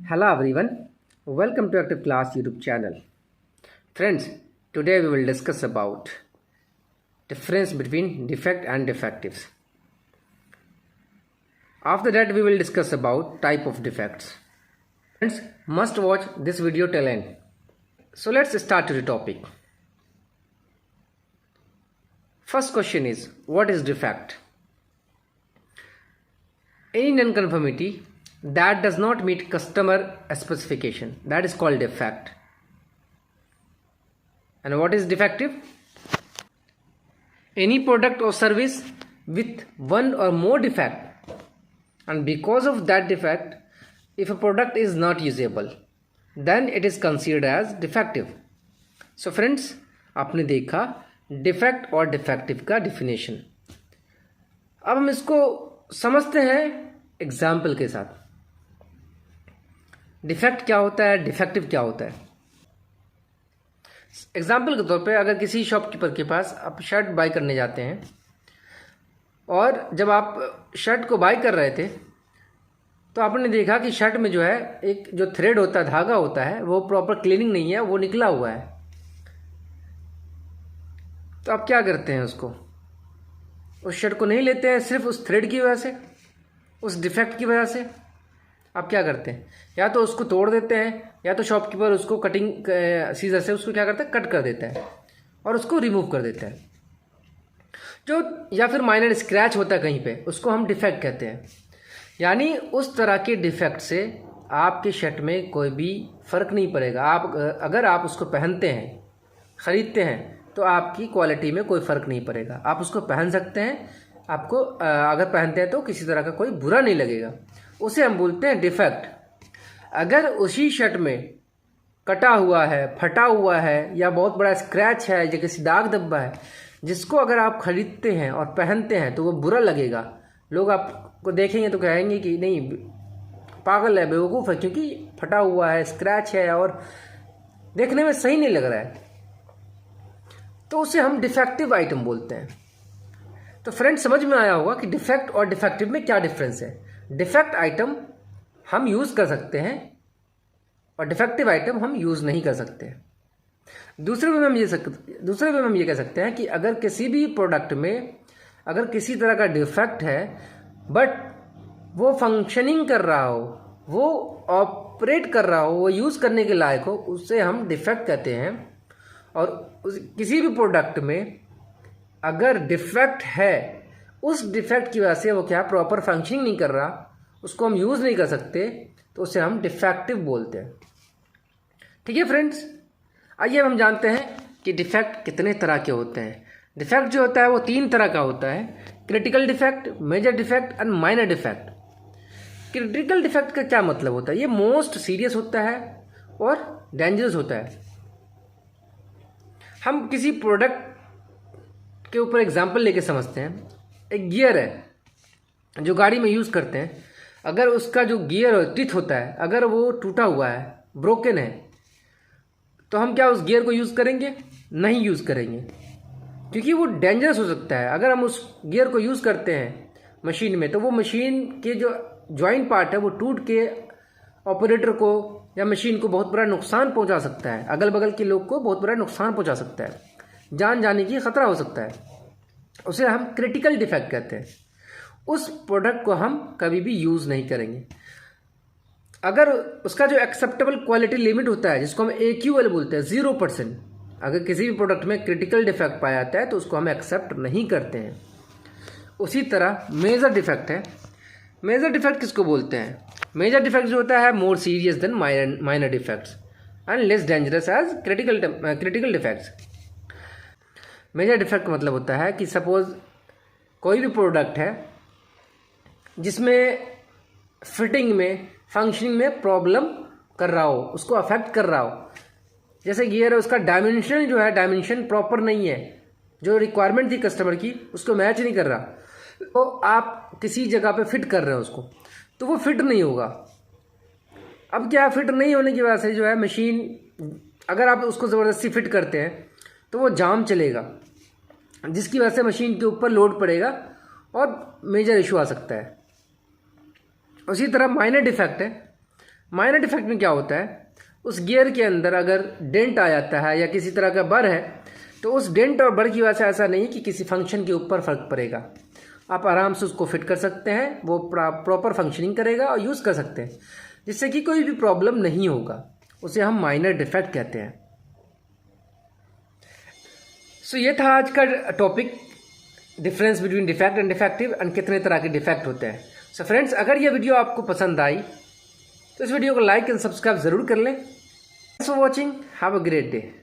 Hello everyone, welcome to Active Class YouTube channel. Friends, today we will discuss about difference between defect and defectives. After that we will discuss about type of defects. Friends, must watch this video till end. So let's start to the topic. First question is, what is defect? Any non-conformity that does not meet customer specification, that is called defect. And what is defective? Any product or service with one or more defect, and because of that defect, if a product is not usable, then it is considered as defective. So friends, आपने देखा defect और defective का definition. अब हम इसको समझते हैं example के साथ. डिफेक्ट क्या होता है, डिफेक्टिव क्या होता है. एग्जाम्पल के तौर पे अगर किसी शॉपकीपर के पास आप शर्ट बाय करने जाते हैं और जब आप शर्ट को बाय कर रहे थे तो आपने देखा कि शर्ट में जो है एक जो थ्रेड होता है, धागा होता है, वो प्रॉपर क्लीनिंग नहीं है, वो निकला हुआ है. तो आप क्या करते हैं, उसको उस शर्ट को नहीं लेते हैं सिर्फ उस थ्रेड की वजह से, उस डिफेक्ट की वजह से. आप क्या करते हैं, या तो उसको तोड़ देते हैं या तो शॉपकीपर उसको कटिंग सीजर से उसको क्या करता है, कट कर देता है और उसको रिमूव कर देता है. जो या फिर माइनर स्क्रैच होता है कहीं पे, उसको हम डिफेक्ट कहते हैं. यानी उस तरह के डिफेक्ट से आपके शर्ट में कोई भी फ़र्क नहीं पड़ेगा. आप अगर आप उसको पहनते हैं, ख़रीदते हैं, तो आपकी क्वालिटी में कोई फ़र्क नहीं पड़ेगा. आप उसको पहन सकते हैं, आपको अगर पहनते हैं तो किसी तरह का कोई बुरा नहीं लगेगा. उसे हम बोलते हैं डिफेक्ट. अगर उसी शर्ट में कटा हुआ है, फटा हुआ है, या बहुत बड़ा स्क्रैच है या किसी दाग धब्बा है, जिसको अगर आप खरीदते हैं और पहनते हैं तो वो बुरा लगेगा. लोग आपको देखेंगे तो कहेंगे कि नहीं, पागल है, बेवकूफ़ है, क्योंकि फटा हुआ है, स्क्रैच है और देखने में सही नहीं लग रहा है. तो उसे हम डिफेक्टिव आइटम बोलते हैं. तो फ्रेंड, समझ में आया होगा कि डिफेक्ट और डिफेक्टिव में क्या डिफरेंस है. डिफेक्ट आइटम हम यूज़ कर सकते हैं और डिफेक्टिव आइटम हम यूज़ नहीं कर सकते. दूसरे में हम ये कह सकते हैं कि अगर किसी भी प्रोडक्ट में अगर किसी तरह का डिफेक्ट है बट वो फंक्शनिंग कर रहा हो, वो ऑपरेट कर रहा हो, वो यूज़ करने के लायक हो, उसे हम डिफेक्ट कहते हैं. और किसी भी प्रोडक्ट में अगर डिफेक्ट है, उस डिफेक्ट की वजह से वो क्या प्रॉपर फंक्शनिंग नहीं कर रहा, उसको हम यूज़ नहीं कर सकते, तो उसे हम डिफेक्टिव बोलते हैं. ठीक है फ्रेंड्स, आइए हम जानते हैं कि डिफेक्ट कितने तरह के होते हैं. डिफेक्ट जो होता है वो 3 तरह का होता है: critical defect, major defect and minor defect. Critical defect का क्या मतलब होता है? ये मोस्ट सीरियस होता है और डेंजरस होता है. हम किसी प्रोडक्ट के ऊपर एग्जाम्पल लेके समझते हैं. एक गियर है जो गाड़ी में यूज़ करते हैं. अगर उसका जो गियर टिथ होता है, अगर वो टूटा हुआ है, ब्रोकन है, तो हम क्या उस गियर को यूज़ करेंगे? नहीं यूज़ करेंगे, क्योंकि वो डेंजरस हो सकता है. अगर हम उस गियर को यूज़ करते हैं मशीन में, तो वो मशीन के जो जॉइंट पार्ट है वो टूट के ऑपरेटर को या मशीन को बहुत बड़ा नुकसान पहुंचा सकता है. अगल बगल के लोग को बहुत बड़ा नुकसान पहुंचा सकता है, जान जाने की खतरा हो सकता है. उसे हम क्रिटिकल डिफेक्ट कहते हैं. उस प्रोडक्ट को हम कभी भी यूज़ नहीं करेंगे. अगर उसका जो एक्सेप्टेबल क्वालिटी लिमिट होता है, जिसको हम AQL बोलते हैं, 0%, अगर किसी भी प्रोडक्ट में क्रिटिकल डिफेक्ट पाया जाता है तो उसको हम एक्सेप्ट नहीं करते हैं. उसी तरह मेजर डिफेक्ट है. मेजर डिफेक्ट किसको बोलते हैं? मेजर डिफेक्ट जो होता है more serious than minor defects and less dangerous as critical defects. Major defect का मतलब होता है कि सपोज कोई भी प्रोडक्ट है जिसमें फिटिंग में, फंक्शनिंग में प्रॉब्लम कर रहा हो, उसको अफेक्ट कर रहा हो. जैसे गियर है, उसका डायमेंशन जो है, डायमेंशन प्रॉपर नहीं है, जो रिक्वायरमेंट थी कस्टमर की उसको मैच नहीं कर रहा, तो आप किसी जगह पे फिट कर रहे हो उसको, तो वो फिट नहीं होगा. अब क्या, फिट नहीं होने की वजह से जो है मशीन, अगर आप उसको ज़बरदस्ती फिट करते हैं तो वो जाम चलेगा, जिसकी वजह से मशीन के ऊपर लोड पड़ेगा और मेजर इशू आ सकता है. उसी तरह माइनर डिफेक्ट है. माइनर डिफेक्ट में क्या होता है, उस गियर के अंदर अगर डेंट आ जाता है या किसी तरह का बर है तो उस डेंट और बर की वजह से ऐसा नहीं कि किसी फंक्शन के ऊपर फ़र्क पड़ेगा। आप आराम से उसको फिट कर सकते हैं, वो प्रॉपर फंक्शनिंग करेगा और यूज़ कर सकते हैं, जिससे कि कोई भी प्रॉब्लम नहीं होगा। उसे हम माइनर डिफेक्ट कहते हैं। सो ये था आज का topic, difference between defect and defective and कितने तरह के डिफेक्ट होते हैं। सो फ्रेंड्स, अगर ये वीडियो आपको पसंद आई तो इस वीडियो को लाइक एंड सब्सक्राइब ज़रूर कर लें। Thanks for watching, have a great day.